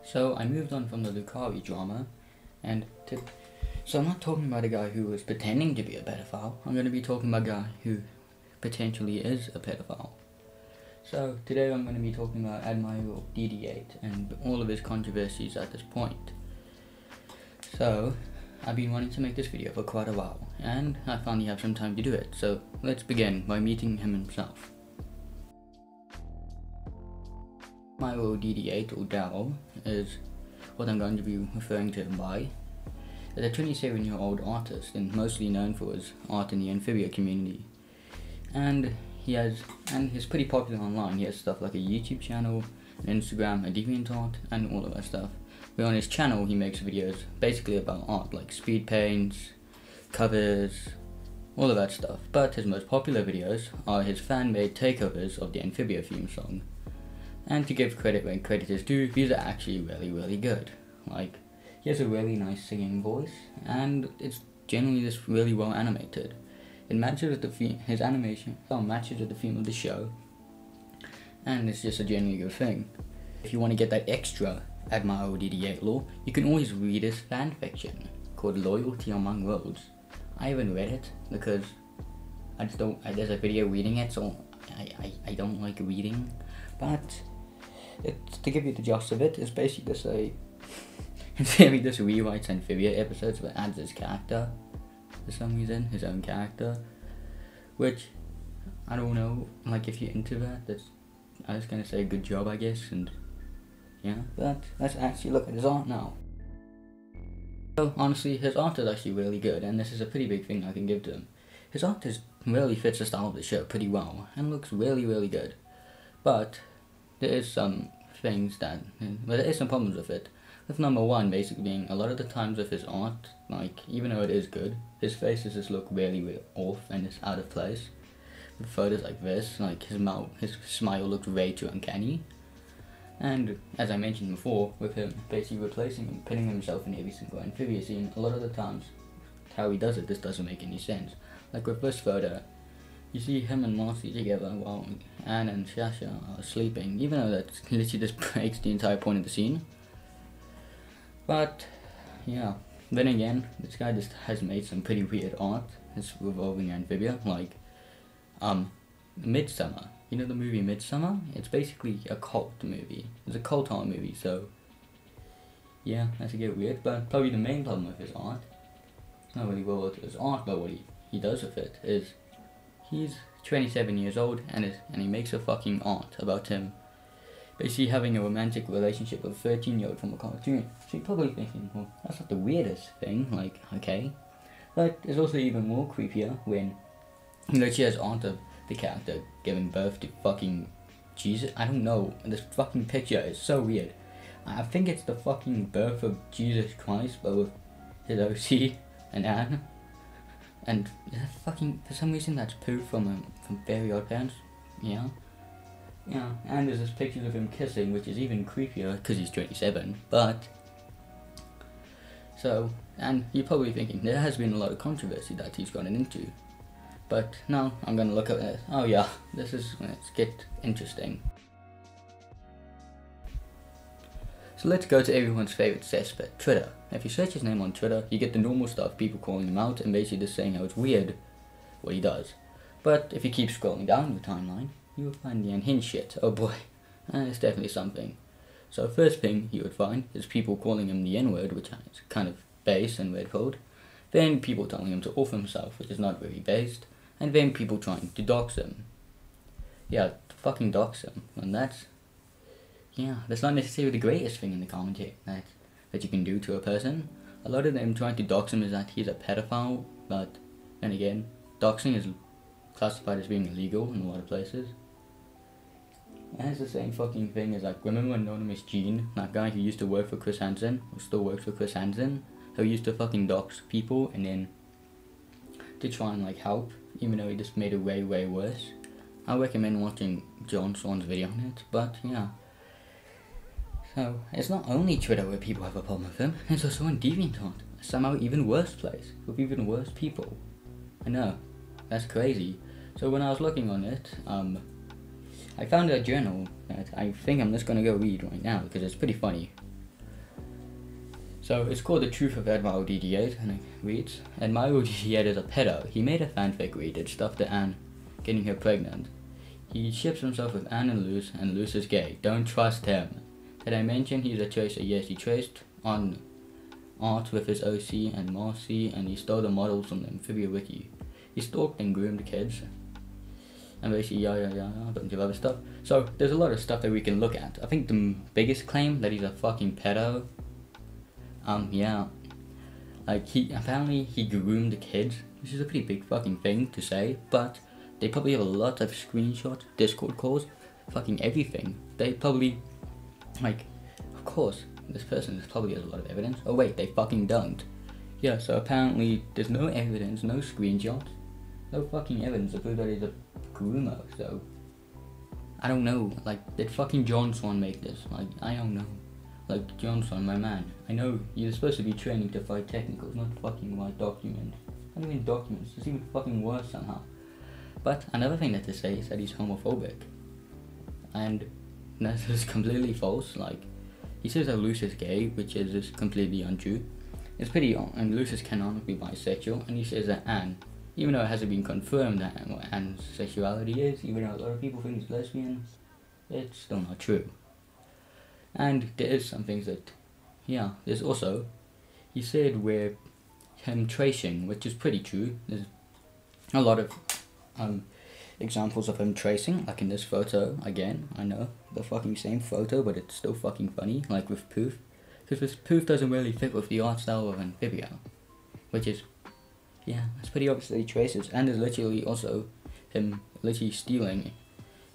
So I moved on from the Lucari drama, so I'm not talking about a guy who was pretending to be a pedophile. I'm going to be talking about a guy who potentially is a pedophile. So today I'm going to be talking about AdmiralDT8 and all of his controversies at this point. So I've been wanting to make this video for quite a while, and I finally have some time to do it. So let's begin by meeting him himself. AdmiralDT8, or Daryl, is what I'm going to be referring to him by. He's a 27-year-old artist and mostly known for his art in the Amphibias community. And he's pretty popular online. He has stuff like a YouTube channel, an Instagram, a DeviantArt, and all of that stuff. Where on his channel he makes videos basically about art, like speed paints, covers, all of that stuff. But his most popular videos are his fan-made takeovers of the Amphibias theme song. And to give credit when credit is due, these are actually really good. Like, he has a really nice singing voice, and it's generally just really well animated. It matches with the theme, his animation matches with the theme of the show, and it's just a genuinely good thing. If you want to get that extra AdmiralDT8 lore, you can always read his fanfiction called Loyalty Among Worlds. I haven't read it because I just don't. There's a video reading it, so I don't like reading. But it's, to give you the gist of it, it's basically just he just rewrites Amphibias episodes but adds his character for some reason, his own character, which I don't know. Like, if you're into that, I was gonna say good job, I guess, and yeah. But let's actually look at his art now. So honestly, his art is actually really good, and this is a pretty big thing I can give to him. His art really fits the style of the show pretty well and looks really good. But there is some things there is some problems with it. With number one basically being a lot of the times with his art, like, even though it is good, his faces just look really off and it's out of place. With photos like this, like his smile looks way too uncanny. And as I mentioned before, with him basically replacing and putting himself in every single Amphibias scene, a lot of the times how he does it just doesn't make any sense. Like with this photo, you see him and Marcy together while Anne and Shasha are sleeping, even though that literally just breaks the entire point of the scene. But yeah, then again, this guy just has made some pretty weird art. It's revolving Amphibia, like Midsummer. You know the movie Midsummer? It's basically a cult movie. It's a cult horror movie, so yeah, that's a bit weird. But probably the main problem with his art, it's not really well with his art, but what he does with it is he's 27 years old and he makes a fucking art about him basically having a romantic relationship with a 13-year-old from a cartoon. So you're probably thinking, well, that's not the weirdest thing, like, okay. But it's also even more creepier when he has art of the character giving birth to fucking Jesus. I don't know, this fucking picture is so weird. I think it's the fucking birth of Jesus Christ, but with his OC and Anne. And fucking, for some reason that's poo from Very Odd Parents, yeah. Yeah, and there's this picture of him kissing, which is even creepier because he's 27, but so, and you're probably thinking there has been a lot of controversy that he's gotten into, but now I'm gonna look at it. Oh yeah, let's get interesting. So let's go to everyone's favorite cesspit, Twitter. If you search his name on Twitter, you get the normal stuff, people calling him out and basically just saying how it's weird what he does. But if you keep scrolling down the timeline, you will find the unhinged shit. Oh boy, it's definitely something. So first thing you would find is people calling him the N-word, which is kind of base and red-pilled. Then people telling him to off himself, which is not very based. And then people trying to dox him. Yeah, fucking dox him. And that's not necessarily the greatest thing in the commentary that you can do to a person. A lot of them trying to dox him is that he's a pedophile, but then again, doxing is classified as being illegal in a lot of places. And it's the same fucking thing as, like, remember Anonymous Gene, that guy who used to work for Chris Hansen, or still works for Chris Hansen, who used to fucking dox people and then to try and, like, help, even though he just made it way worse. I recommend watching John Swan's video on it, but yeah. So, it's not only Twitter where people have a problem with him, it's also on DeviantArt, somehow even worse place, with even worse people. I know, that's crazy. So when I was looking on it, I found a journal that I think I'm just gonna go read right now because it's pretty funny. So it's called The Truth of AdmiralDT8, and it reads, AdmiralDT8 is a pedo. He made a fanfic read it stuff to Anne, getting her pregnant. He ships himself with Anne and Luce is gay. Don't trust him. Did I mention he's a tracer? Yes, he traced on art with his OC and Marcy, and he stole the models from the Amphibia Wiki. He stalked and groomed kids. And basically, a bunch of other stuff. So, there's a lot of stuff that we can look at. I think the biggest claim that he's a fucking pedo, like, apparently he groomed the kids, which is a pretty big fucking thing to say, but they probably have a lot of screenshots, Discord calls, fucking everything. They probably, like, of course, this person probably has a lot of evidence. Oh wait, they fucking don't. Yeah, so apparently there's no evidence, no screenshots, no fucking evidence to prove that he's a groomer, so I don't know, like, did fucking John Swan make this? Like, I don't know. Like, John Swan, my man, I know you're supposed to be training to fight technicals, not fucking write documents. Not even documents, it's even fucking worse somehow. But another thing that they say is that he's homophobic. And that is completely false. Like, he says that Luce is gay, which is just completely untrue. It's pretty, and Luce is canonically bisexual, and he says that Anne, even though it hasn't been confirmed that what Anne's sexuality is, even though a lot of people think he's lesbian, it's still not true. And there is some things that, yeah, there's also, he said where him tracing, which is pretty true. There's a lot of examples of him tracing, like in this photo, again, I know, the fucking same photo, but it's still fucking funny, like with Poof, because this Poof doesn't really fit with the art style of Amphibia, which is, yeah, it's pretty obvious that he traces, and there's literally also him literally stealing,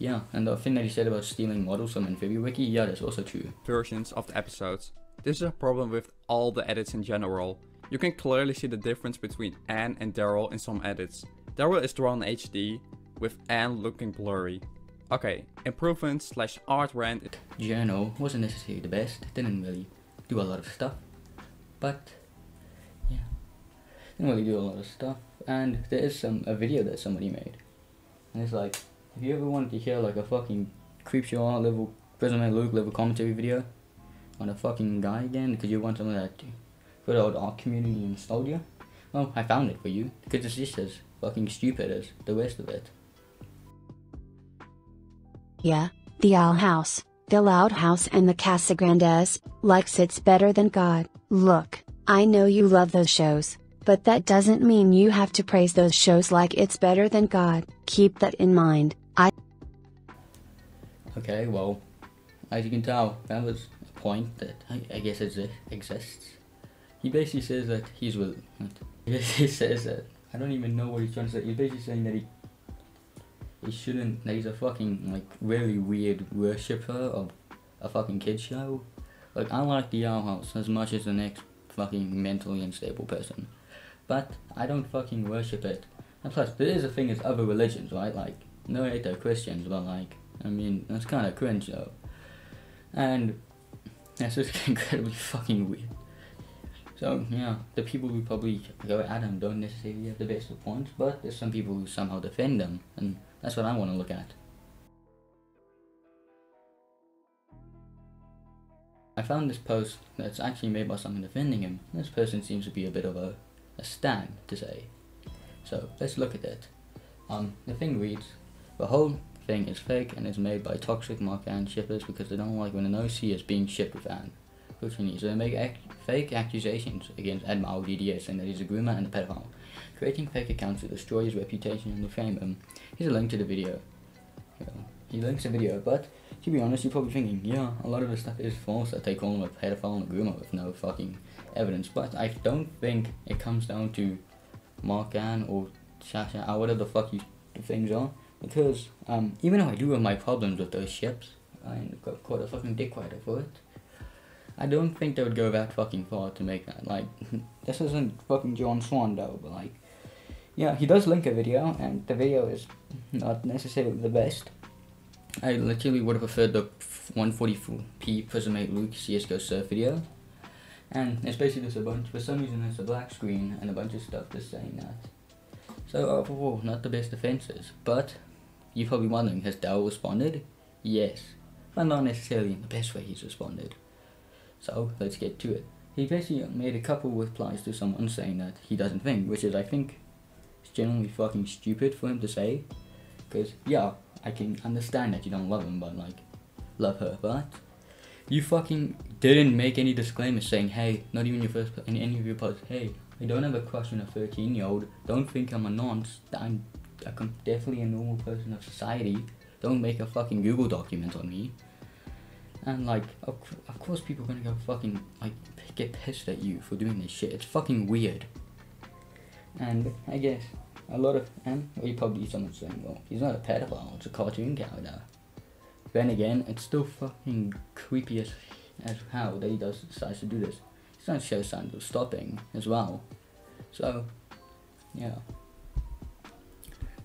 yeah, and the thing that he said about stealing models from Amphibia Wiki, yeah, that's also true. Versions of the episodes. This is a problem with all the edits in general. You can clearly see the difference between Anne and Daryl in some edits. Daryl is drawn in HD, with Anne looking blurry. Okay, improvements / art rant. Journal wasn't necessarily the best, didn't really do a lot of stuff, but yeah, didn't really do a lot of stuff. And there is a video that somebody made, and it's like, if you ever wanted to hear like a fucking Creepshow art level, Resume Luke level commentary video on a fucking guy again, because you want some of that good old art community nostalgia, well, I found it for you, because it's just as fucking stupid as the rest of it. Yeah, the Owl House, the Loud House and the Casagrandes, likes it's better than God. Look, I know you love those shows, but that doesn't mean you have to praise those shows like it's better than God. Keep that in mind. Okay, well, as you can tell, that was a point that I guess exists. He basically says that he basically says that, I don't even know what he's trying to say. He's basically saying that he shouldn't, that he's a fucking, like, really weird worshipper of a fucking kid show. Like, I like the Owl House as much as the next fucking mentally unstable person, but I don't fucking worship it. And plus, there is a thing as other religions, right? Like, no hate to Christians, but like, I mean, that's kind of cringe though. And that's just incredibly fucking weird. So, yeah, the people who probably go at him don't necessarily have the best of points, but there's some people who somehow defend them, and that's what I want to look at. I found this post that's actually made by someone defending him. This person seems to be a bit of a stan, to say. So, let's look at it. The thing reads, the whole thing is fake and is made by toxic Mark Ann shippers because they don't like when an OC is being shipped with Anne. So they make fake accusations against AdmiralDT8 saying that he's a groomer and a pedophile, creating fake accounts to destroy his reputation and defame him. Here's a link to the video. He links the video, but to be honest, you're probably thinking, yeah, a lot of the stuff is false, that they call him a pedophile and a groomer with no fucking evidence, but I don't think it comes down to Mark Ann or Sasha, or whatever the fuck the things are, because even though I do have my problems with those ships, I got quite a fucking dick writer for it, I don't think they would go that fucking far to make that. Like, this isn't fucking John Swan though, but like, yeah, he does link a video, and the video is not necessarily the best. I literally would have preferred the 144p Prismate Luke CSGO surf video, and it's basically just a bunch, for some reason it's a black screen and a bunch of stuff just saying that. So overall, not the best defenses, but you're probably wondering, has Daryl responded? Yes, but not necessarily in the best way he's responded. So let's get to it. he basically made a couple replies to someone saying that he doesn't think, which is, I think, is genuinely fucking stupid for him to say. Because, yeah, I can understand that you don't love him, but, like, love her, but you fucking didn't make any disclaimers saying, hey, not even your first, in any of your posts, hey, I don't have a crush on a 13-year-old, don't think I'm a nonce, I'm definitely a normal person of society, don't make a fucking Google document on me. And, like, of course people are gonna go fucking, like, get pissed at you for doing this shit. It's fucking weird. And I guess a lot of, and well, probably someone's saying, well, he's not a pedophile, it's a cartoon character. Then again, it's still fucking creepy as how that he decides to do this. He's trying to show signs of stopping as well. So, yeah.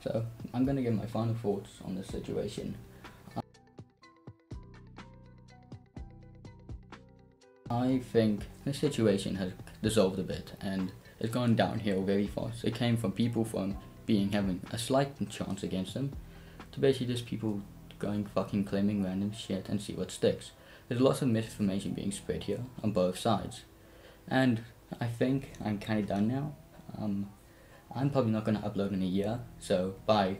So, I'm gonna give my final thoughts on this situation. I think the situation has dissolved a bit and it's gone downhill very fast. It came from people from having a slight chance against them to basically just people going fucking claiming random shit and see what sticks. There's lots of misinformation being spread here on both sides. And I think I'm kind of done now. I'm probably not going to upload in a year, so by